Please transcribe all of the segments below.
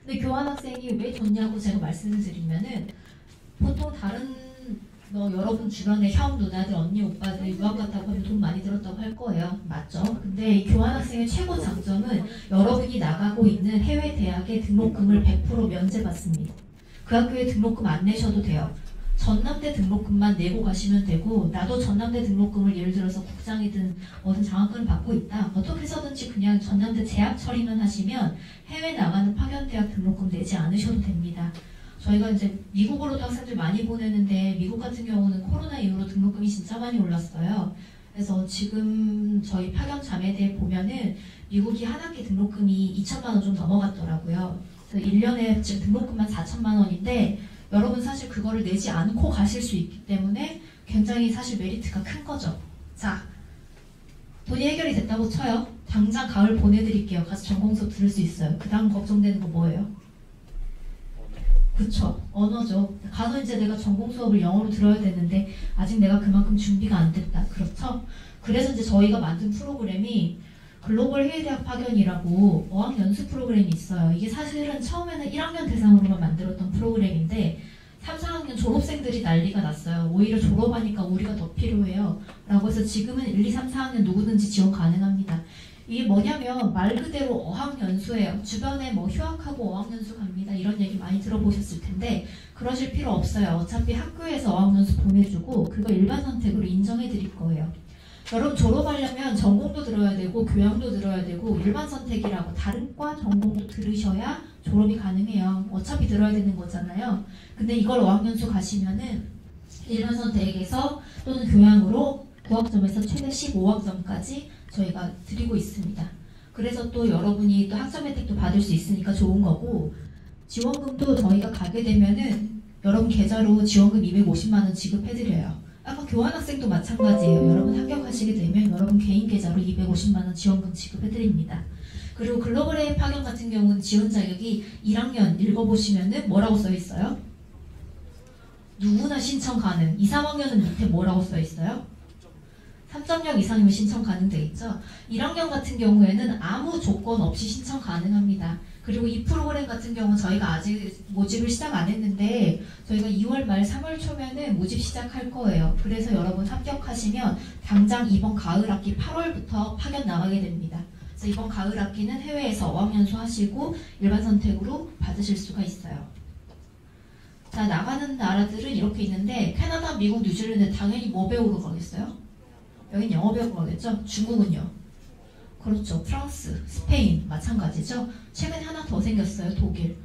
근데 교환학생이 왜 좋냐고 제가 말씀을 드리면은 보통 다른 여러분 주변에 형, 누나들, 언니, 오빠들 유학 갔다고 하면 돈 많이 들었다고 할 거예요. 맞죠? 근데 이 교환학생의 최고 장점은 여러분이 나가고 있는 해외 대학의 등록금을 100% 면제받습니다. 그 학교에 등록금 안 내셔도 돼요. 전남대 등록금만 내고 가시면 되고, 나도 전남대 등록금을 예를 들어서 국장이든 어떤 장학금을 받고 있다. 어떻게 해서든지 그냥 전남대 재학 처리만 하시면 해외 나가는 파견대학 등록금 내지 않으셔도 됩니다. 저희가 이제 미국으로도 학생들 많이 보내는데 미국 같은 경우는 코로나 이후로 등록금이 진짜 많이 올랐어요. 그래서 지금 저희 파견 자매대 보면은 미국이 한 학기 등록금이 2천만 원 좀 넘어갔더라고요. 그래서 1년에 지금 등록금만 4천만 원인데 여러분 사실 그거를 내지 않고 가실 수 있기 때문에 굉장히 사실 메리트가 큰 거죠. 자, 돈이 해결이 됐다고 쳐요. 당장 가을 보내드릴게요. 가서 전공 수업 들을 수 있어요. 그 다음 걱정되는 거 뭐예요? 그쵸, 언어죠. 가서 이제 내가 전공 수업을 영어로 들어야 되는데 아직 내가 그만큼 준비가 안 됐다. 그렇죠? 그래서 이제 저희가 만든 프로그램이 글로벌 해외대학 파견이라고 어학연수 프로그램이 있어요. 이게 사실은 처음에는 1학년 대상으로만 만들었던 프로그램인데 3, 4학년 졸업생들이 난리가 났어요. 오히려 졸업하니까 우리가 더 필요해요. 라고 해서 지금은 1, 2, 3, 4학년 누구든지 지원 가능합니다. 이게 뭐냐면 말 그대로 어학연수예요. 주변에 뭐 휴학하고 어학연수 갑니다. 이런 얘기 많이 들어보셨을 텐데 그러실 필요 없어요. 어차피 학교에서 어학연수 보내주고 그거 일반 선택으로 인정해 드릴 거예요. 여러분 졸업하려면 전공도 들어야 되고 교양도 들어야 되고 일반 선택이라고 다른 과 전공도 들으셔야 졸업이 가능해요. 어차피 들어야 되는 거잖아요. 근데 이걸 어학연수 가시면은 일반 선택에서 또는 교양으로 9학점에서 최대 15학점까지 저희가 드리고 있습니다. 그래서 또 여러분이 또 학점 혜택도 받을 수 있으니까 좋은 거고 지원금도 저희가 가게 되면은 여러분 계좌로 지원금 250만 원 지급해드려요. 아까 교환학생도 마찬가지예요. 여러분 합격하시게 되면 여러분 개인 계좌로 250만 원 지원금 지급해드립니다. 그리고 글로벌 해외 파견 같은 경우는 지원 자격이 1학년 읽어보시면은 뭐라고 써 있어요? 누구나 신청 가능. 2, 3학년은 밑에 뭐라고 써 있어요? 3.0 이상이면 신청 가능돼 있죠. 1학년 같은 경우에는 아무 조건 없이 신청 가능합니다. 그리고 이 프로그램 같은 경우는 저희가 아직 모집을 시작 안 했는데 저희가 2월 말 3월 초면은 모집 시작할 거예요. 그래서 여러분 합격하시면 당장 이번 가을 학기 8월부터 파견 나가게 됩니다. 그래서 이번 가을 학기는 해외에서 어학연수 하시고 일반 선택으로 받으실 수가 있어요. 자, 나가는 나라들은 이렇게 있는데 캐나다, 미국, 뉴질랜드 당연히 뭐 배우러 가겠어요? 여긴 영어 배우러 가겠죠? 중국은요? 그렇죠. 프랑스, 스페인 마찬가지죠. 최근에 하나 더 생겼어요. 독일.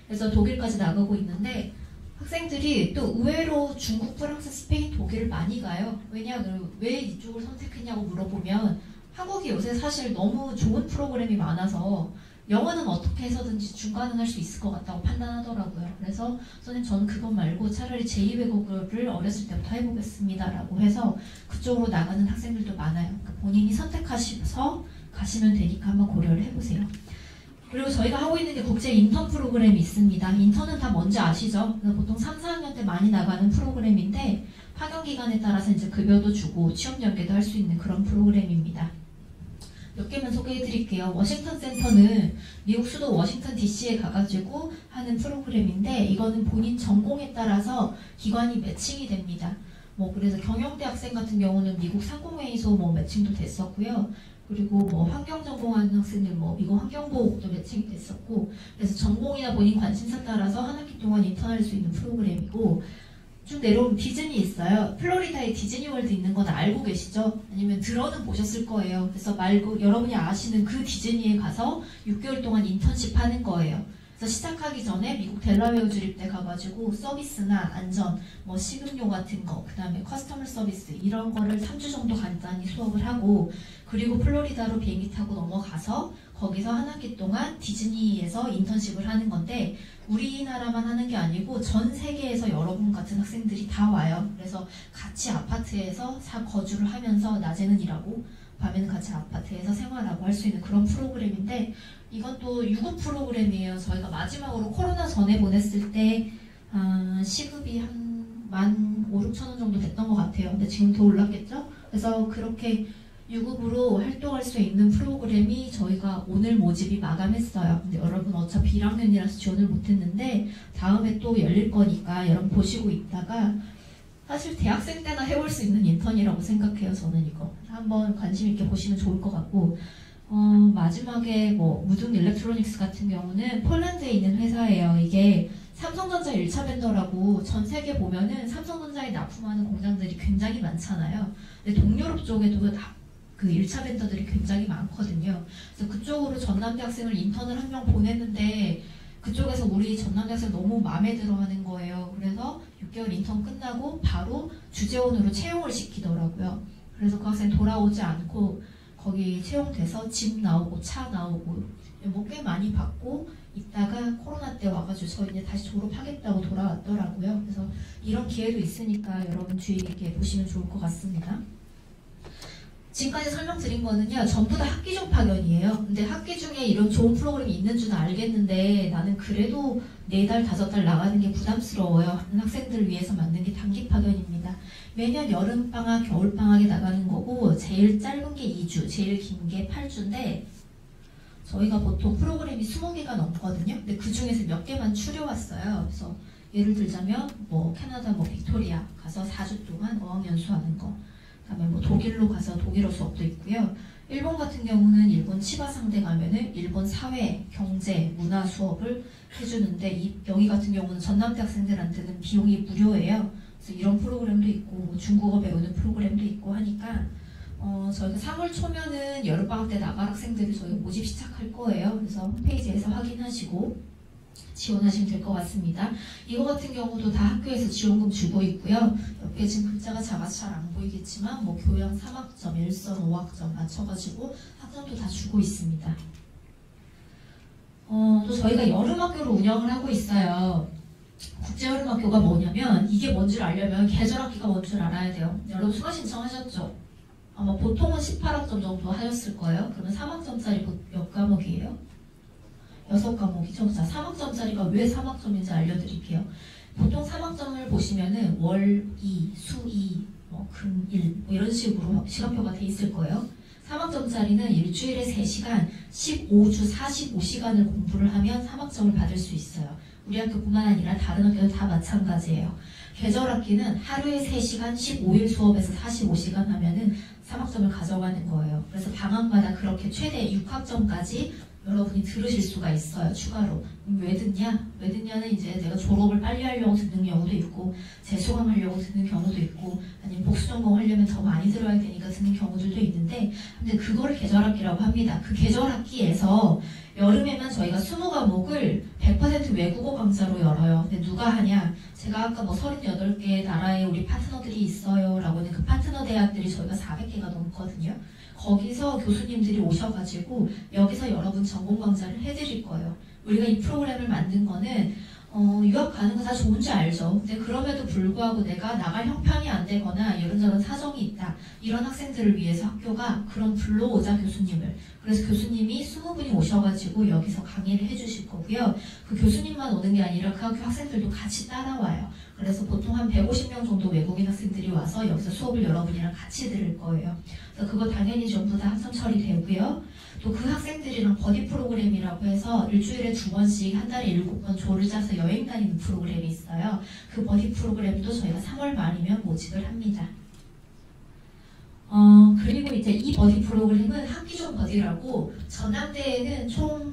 그래서 독일까지 나가고 있는데 학생들이 또 의외로 중국, 프랑스, 스페인, 독일을 많이 가요. 왜냐? 왜 이쪽을 선택했냐고 물어보면 한국이 요새 사실 너무 좋은 프로그램이 많아서 영어는 어떻게 해서든지 중간은 할 수 있을 것 같다고 판단하더라고요. 그래서 선생님 저는 그것 말고 차라리 제2외국어를 어렸을 때부터 해보겠습니다 라고 해서 그쪽으로 나가는 학생들도 많아요. 그러니까 본인이 선택하셔서 가시면 되니까 한번 고려를 해보세요. 그리고 저희가 하고 있는 게 국제 인턴 프로그램이 있습니다. 인턴은 다 뭔지 아시죠? 보통 3, 4학년 때 많이 나가는 프로그램인데 파견 기간에 따라서 이제 급여도 주고 취업 연계도 할 수 있는 그런 프로그램입니다. 몇 개만 소개해 드릴게요. 워싱턴 센터는 미국 수도 워싱턴 DC에 가가지고 하는 프로그램인데 이거는 본인 전공에 따라서 기관이 매칭이 됩니다. 뭐 그래서 경영대 학생 같은 경우는 미국 상공회의소 뭐 매칭도 됐었고요. 그리고 뭐 환경 전공하는 학생들 뭐 미국 환경보호국도 매칭이 됐었고 그래서 전공이나 본인 관심사 따라서 한 학기 동안 인턴할 수 있는 프로그램이고 쭉 내려오면 디즈니 있어요. 플로리다에 디즈니월드 있는 건 알고 계시죠? 아니면 들어는 보셨을 거예요. 그래서 말고 여러분이 아시는 그 디즈니에 가서 6개월 동안 인턴십 하는 거예요. 그래서 시작하기 전에 미국 델라웨어 주립대 가가지고 서비스나 안전, 뭐 식음료 같은 거, 그 다음에 커스터머 서비스 이런 거를 3주 정도 간단히 수업을 하고 그리고 플로리다로 비행기 타고 넘어가서 거기서 한 학기 동안 디즈니에서 인턴십을 하는 건데 우리나라만 하는 게 아니고 전 세계에서 여러분 같은 학생들이 다 와요. 그래서 같이 아파트에서 거주를 하면서 낮에는 일하고 밤에는 같이 아파트에서 생활하고 할 수 있는 그런 프로그램인데 이것도 유급 프로그램이에요. 저희가 마지막으로 코로나 전에 보냈을 때 시급이 한 15,000, 16,000원 정도 됐던 것 같아요. 근데 지금 더 올랐겠죠? 그래서 그렇게 유급으로 활동할 수 있는 프로그램이 저희가 오늘 모집이 마감했어요. 근데 여러분 어차피 1학년이라서 지원을 못했는데 다음에 또 열릴 거니까 여러분 보시고 있다가 사실 대학생 때나 해볼 수 있는 인턴이라고 생각해요. 저는 이거 한번 관심 있게 보시면 좋을 것 같고 마지막에 뭐 무등 일렉트로닉스 같은 경우는 폴란드에 있는 회사예요. 이게 삼성전자 1차 벤더라고 전 세계 보면은 삼성전자에 납품하는 공장들이 굉장히 많잖아요. 근데 동유럽 쪽에도 그 1차 벤더들이 굉장히 많거든요. 그래서 그쪽으로 전남대학생을 인턴을 한 명 보냈는데 그쪽에서 우리 전남대학생 너무 마음에 들어 하는 거예요. 그래서 6개월 인턴 끝나고 바로 주재원으로 채용을 시키더라고요. 그래서 그 학생 돌아오지 않고 거기 채용돼서 집 나오고 차 나오고 뭐 꽤 많이 받고 있다가 코로나 때 와가지고 저 이제 다시 졸업하겠다고 돌아왔더라고요. 그래서 이런 기회도 있으니까 여러분 주의 깊게 보시면 좋을 것 같습니다. 지금까지 설명드린 거는요 전부 다 학기중 파견이에요. 근데 학기 중에 이런 좋은 프로그램이 있는 줄은 알겠는데 나는 그래도 4달, 5달 나가는 게 부담스러워요 하는 학생들을 위해서 만든 게 단기 파견입니다. 매년 여름방학, 겨울방학에 나가는 거고 제일 짧은 게 2주, 제일 긴 게 8주인데 저희가 보통 프로그램이 20개가 넘거든요. 근데 그 중에서 몇 개만 추려왔어요. 그래서 예를 들자면 뭐 캐나다 뭐 빅토리아 가서 4주 동안 어학연수하는 거, 그다음에 뭐 독일로 가서 독일어 수업도 있고요. 일본 같은 경우는 일본 치바 상대 가면은 일본 사회, 경제, 문화 수업을 해주는데 여기 같은 경우는 전남대 학생들한테는 비용이 무료예요. 그래서 이런 프로그램도 있고 뭐 중국어 배우는 프로그램도 있고 하니까 저희가 3월 초면은 여름방학 때 나갈 학생들을 저희가 모집 시작할 거예요. 그래서 홈페이지에서 확인하시고 지원하시면 될 것 같습니다. 이거 같은 경우도 다 학교에서 지원금 주고 있고요. 옆에 지금 글자가 작아서 잘 안 보이겠지만 뭐 교양 3학점, 1선 5학점 맞춰가지고 학점도 다 주고 있습니다. 또 저희가 여름학교를 운영을 하고 있어요. 국제여름학교가 뭐냐면 이게 뭔지를 알려면 계절학기가 뭔 줄 알아야 돼요. 여러분 수강 신청하셨죠? 아마 보통은 18학점 정도 하셨을 거예요. 그러면 3학점짜리 몇 과목이에요? 6과목이죠. 자, 3학점짜리가 왜 3학점인지 알려드릴게요. 보통 3학점을 보시면은 월 2, 수 2, 금 1, 뭐 이런 식으로 시간표가 돼 있을 거예요. 3학점짜리는 일주일에 3시간, 15주 45시간을 공부를 하면 3학점을 받을 수 있어요. 우리 학교뿐만 아니라 다른 학교도 다 마찬가지예요. 계절학기는 하루에 3시간, 15일 수업에서 45시간 하면은 3학점을 가져가는 거예요. 그래서 방학마다 그렇게 최대 6학점까지 여러분이 들으실 수가 있어요. 추가로. 왜 듣냐? 왜 듣냐는 이제 내가 졸업을 빨리 하려고 듣는 경우도 있고 재수강하려고 듣는 경우도 있고 아니면 복수전공 하려면 더 많이 들어야 되니까 듣는 경우들도 있는데 근데 그거를 계절학기라고 합니다. 그 계절학기에서 여름에만 저희가 20과목을 100% 외국어 강좌로 열어요. 근데 누가 하냐? 제가 아까 뭐 38개 나라에 우리 파트너들이 있어요 라고 하는 그 파트너 대학들이 저희가 400개가 넘거든요. 거기서 교수님들이 오셔가지고 여기서 여러분 전공 강좌를 해드릴 거예요. 우리가 이 프로그램을 만든 거는 유학 가는 거 다 좋은 줄 알죠. 근데 그럼에도 불구하고 내가 나갈 형편이 안 되거나 이런저런 사정이 있다. 이런 학생들을 위해서 학교가 그런 불러오자 교수님을. 그래서 교수님이 20분이 오셔가지고 여기서 강의를 해주실 거고요. 그 교수님만 오는 게 아니라 그 학교 학생들도 같이 따라와요. 그래서 보통 한 150명 정도 외국인 학생들이 와서 여기서 수업을 여러분이랑 같이 들을 거예요. 그래서 그거 당연히 전부 다 학점 처리되고요. 또 그 학생들이랑 버디 프로그램이라고 해서 일주일에 2번씩 한 달에 7번 조를 짜서 여행 다니는 프로그램이 있어요. 그 버디 프로그램도 저희가 3월 말이면 모집을 합니다. 그리고 이제 이 버디 프로그램은 학기중 버디라고 전남대에는 총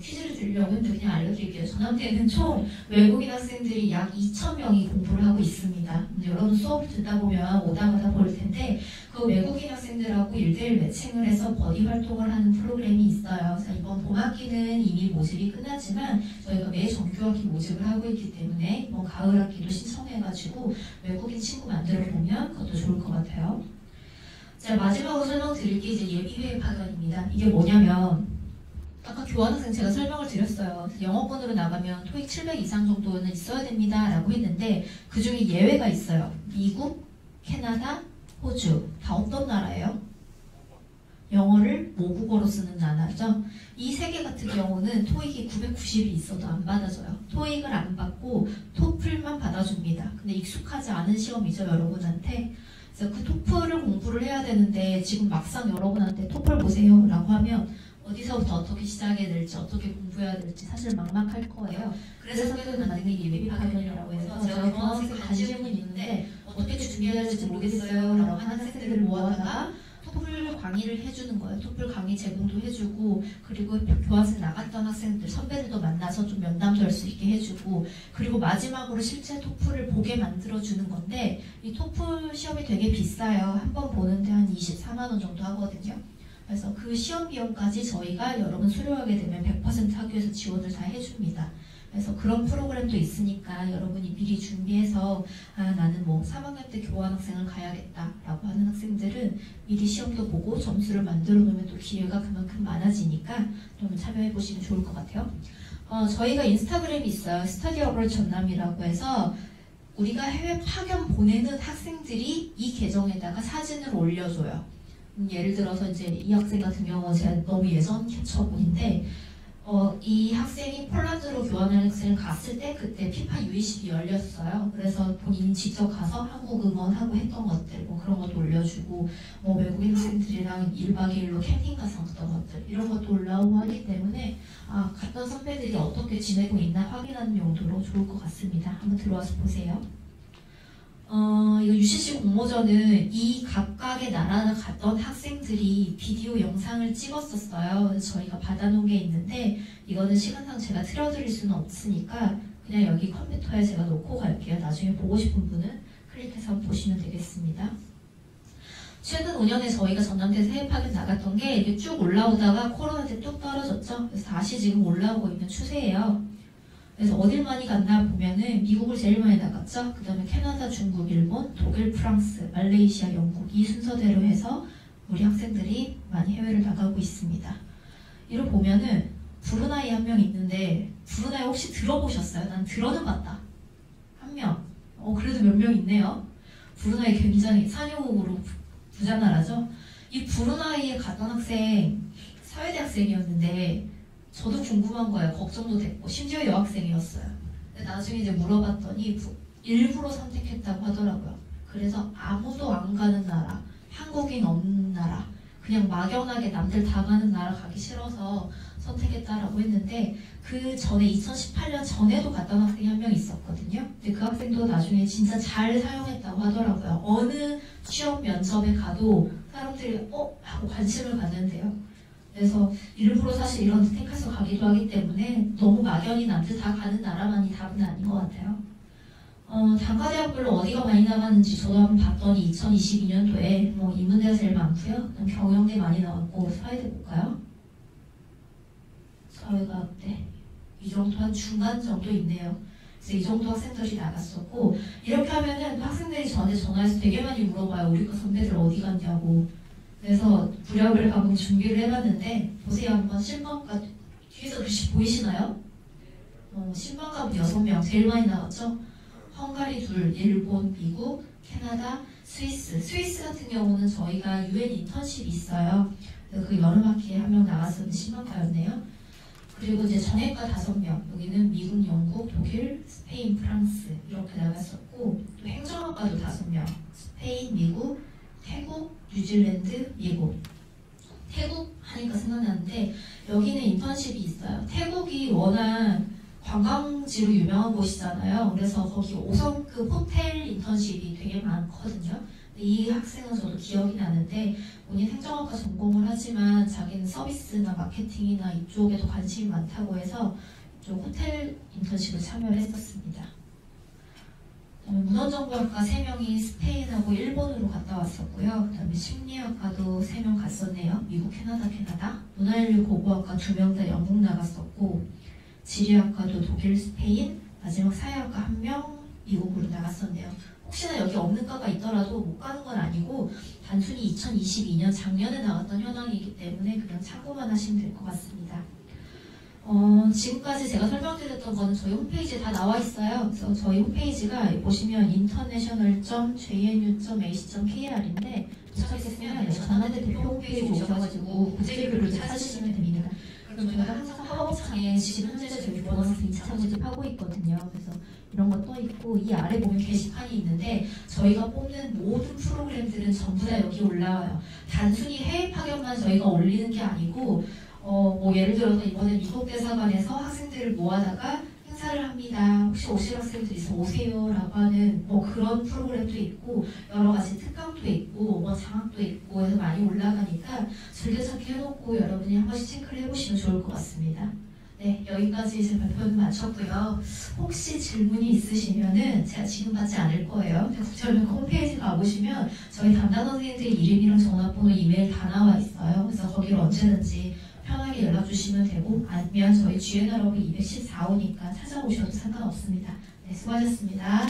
퀴즈를 드리려고 했는데 그냥 알려드릴게요. 전남대에는 총 외국인 학생들이 약 2,000명이 공부를 하고 있습니다. 근데 여러분 수업을 듣다 보면 오다가다 볼 텐데 그 외국인 학생들하고 1대1 매칭을 해서 버디 활동을 하는 프로그램이 있어요. 그래서 이번 봄학기는 이미 모집이 끝났지만 저희가 매 정규학기 모집을 하고 있기 때문에 이번 가을학기도 신청해가지고 외국인 친구 만들어 보면 그것도 좋을 것 같아요. 자, 마지막으로 설명드릴 게 이제 예비회의 파견입니다. 이게 뭐냐면 아까 교환학생 제가 설명을 드렸어요. 영어권으로 나가면 토익 700 이상 정도는 있어야 됩니다 라고 했는데 그 중에 예외가 있어요. 미국, 캐나다, 호주 다 어떤 나라예요? 영어를 모국어로 쓰는 나라죠. 이 세 개 같은 경우는 토익이 990이 있어도 안 받아줘요. 토익을 안 받고 토플만 받아줍니다. 근데 익숙하지 않은 시험이죠 여러분한테. 그래서 그 토플을 공부를 해야 되는데 지금 막상 여러분한테 토플 보세요 라고 하면 어디서부터 어떻게 시작해야 될지 어떻게 공부해야 될지 사실 막막할 거예요. 그래서 생각을 만드는 게 예비 파견이라고 해서 제가 교환학생 관심은 있는데 어떻게 준비해야 될지 모르겠어요 라고 하는 학생들을 모아다가 토플 강의를 해주는 거예요. 토플 강의 제공도 해주고 그리고 교환생 나갔던 학생들 선배들도 만나서 좀 면담도 할 수 있게 해주고 그리고 마지막으로 실제 토플을 보게 만들어주는 건데 이 토플 시험이 되게 비싸요. 한 번 보는데 한 24만 원 정도 하거든요. 그래서 그 시험 비용까지 저희가 여러분 수료하게 되면 100% 학교에서 지원을 다 해줍니다. 그래서 그런 프로그램도 있으니까 여러분이 미리 준비해서 나는 뭐 3학년 때 교환학생을 가야겠다라고 하는 학생들은 미리 시험도 보고 점수를 만들어 놓으면 또 기회가 그만큼 많아지니까 좀 참여해 보시면 좋을 것 같아요. 저희가 인스타그램이 있어요. 스터디 어블 전남이라고 해서 우리가 해외 파견 보내는 학생들이 이 계정에다가 사진을 올려줘요. 예를 들어서 이제 이 학생 같은 경우 제가 너무 예전 캡처본인데 이 학생이 폴란드로 교환하는 학생을 갔을 때 그때 피파 U20이 열렸어요. 그래서 본인이 직접 가서 한국 응원하고 했던 것들 뭐 그런 것도 올려주고 뭐 외국인 학생들이랑 1박 2일로 캠핑 가서 했던 것들 이런 것도 올라오고 하기 때문에 갔던 선배들이 어떻게 지내고 있나 확인하는 용도로 좋을 것 같습니다. 한번 들어와서 보세요. 이거 UCC 공모전은 이 각각의 나라를 갔던 학생들이 비디오 영상을 찍었었어요. 그래서 저희가 받아놓은 게 있는데 이거는 시간상 제가 틀어드릴 수는 없으니까 그냥 여기 컴퓨터에 제가 놓고 갈게요. 나중에 보고 싶은 분은 클릭해서 한번 보시면 되겠습니다. 최근 5년에 저희가 전남대에서 해외 파견 나갔던 게 이렇게 쭉 올라오다가 코로나 때 뚝 떨어졌죠. 그래서 다시 지금 올라오고 있는 추세예요. 그래서 어딜 많이 갔나 보면은 미국을 제일 많이 나갔죠. 그 다음에 캐나다, 중국, 일본, 독일, 프랑스, 말레이시아, 영국 이 순서대로 해서 우리 학생들이 많이 해외를 나가고 있습니다. 이를 보면은 브루나이 한 명 있는데 브루나이 혹시 들어보셨어요? 난 들어는 봤다. 한 명. 그래도 몇 명 있네요. 브루나이 굉장히 산유국으로 부자 나라죠. 이 브루나이에 갔던 학생 사회대 학생이었는데 저도 궁금한 거예요. 걱정도 됐고 심지어 여학생이었어요. 근데 나중에 이제 물어봤더니 일부러 선택했다고 하더라고요. 그래서 아무도 안 가는 나라, 한국인 없는 나라, 그냥 막연하게 남들 다 가는 나라 가기 싫어서 선택했다라고 했는데 그 전에 2018년 전에도 갔던 학생이 한 명 있었거든요. 근데 그 학생도 나중에 진짜 잘 사용했다고 하더라고요. 어느 취업 면접에 가도 사람들이 하고 관심을 갖는데요. 그래서 일부러 사실 이런 데 택해서 가기도 하기 때문에 너무 막연히 남들 다 가는 나라만이 답은 아닌 것 같아요. 단과대학별로 어디가 많이 나갔는지 저도 한번 봤더니 2022년도에 뭐 인문대가 제일 많고요. 경영대 많이 나왔고 사회대 볼까요? 사회과학대 이 정도 한 중간 정도 있네요. 그래서 이 정도 학생들이 나갔었고 이렇게 하면은 학생들이 저한테 전화해서 되게 많이 물어봐요. 우리 과 선배들 어디 갔냐고. 그래서 부랴부랴 한번 준비를 해봤는데 보세요. 한번 신방과 뒤에서 글씨 보이시나요? 신방과분 6명 제일 많이 나왔죠? 헝가리 2, 일본, 미국, 캐나다, 스위스. 스위스 같은 경우는 저희가 UN 인턴십이 있어요. 그래서 그 여름학기에 한 명 나갔었는데 신방과였네요. 그리고 이제 정예과 5명. 여기는 미국, 영국, 독일, 스페인, 프랑스 이렇게 나갔었고 또 행정학과도 5명. 스페인, 미국, 태국, 뉴질랜드, 미국. 태국 하니까 생각나는데 여기는 인턴십이 있어요. 태국이 워낙 관광지로 유명한 곳이잖아요. 그래서 거기 5성급 호텔 인턴십이 되게 많거든요. 이 학생은 저도 기억이 나는데 본인 행정학과 전공을 하지만 자기는 서비스나 마케팅이나 이쪽에도 관심이 많다고 해서 이쪽 호텔 인턴십을 참여를 했었습니다. 문헌정보학과 3명이 스페인하고 일본으로 갔다 왔었고요. 그 다음에 심리학과도 3명 갔었네요. 미국, 캐나다. 문화인류 고고학과 2명 다 영국 나갔었고 지리학과도 독일, 스페인, 마지막 사회학과 1명 미국으로 나갔었네요. 혹시나 여기 없는 과가 있더라도 못 가는 건 아니고 단순히 2022년 작년에 나갔던 현황이기 때문에 그냥 참고만 하시면 될 것 같습니다. 지금까지 제가 설명드렸던 거는 저희 홈페이지에 다 나와 있어요. 그래서 저희 홈페이지가 보시면 international.jnu.ac.kr인데 도착했으면 전남대 대표 홈페이지 오셔가지고 구제교를 찾으시면 됩니다. 그리고 저희가 항상 학업창에 지금 현재 저희 보너스 2차 모집하고 있거든요. 그래서 이런 거 떠 있고 이 아래 보면 게시판이 있는데 저희가 뽑는 모든 프로그램들은 전부 다 여기 올라와요. 단순히 해외 파견만 저희가 올리는 게 아니고 뭐 예를 들어서 이번에 미국대사관에서 학생들을 모아다가 행사를 합니다. 혹시 오실 학생들 있으면 오세요라고 하는 뭐 그런 프로그램도 있고 여러 가지 특강도 있고 뭐 장학도 있고 해서 많이 올라가니까 즐겨찾기 해놓고 여러분이 한 번씩 체크를 해보시면 좋을 것 같습니다. 네, 여기까지 제 발표는 마쳤고요. 혹시 질문이 있으시면은 제가 지금 받지 않을 거예요. 국제연맹 홈페이지 가보시면 저희 담당 선생님들의 이름이랑 전화번호, 이메일 다 나와 있어요. 그래서 거기로 언제든지 편하게 연락 주시면 되고 아니면 저희 GNR업이 214호니까 찾아오셔도 상관없습니다. 네, 수고하셨습니다.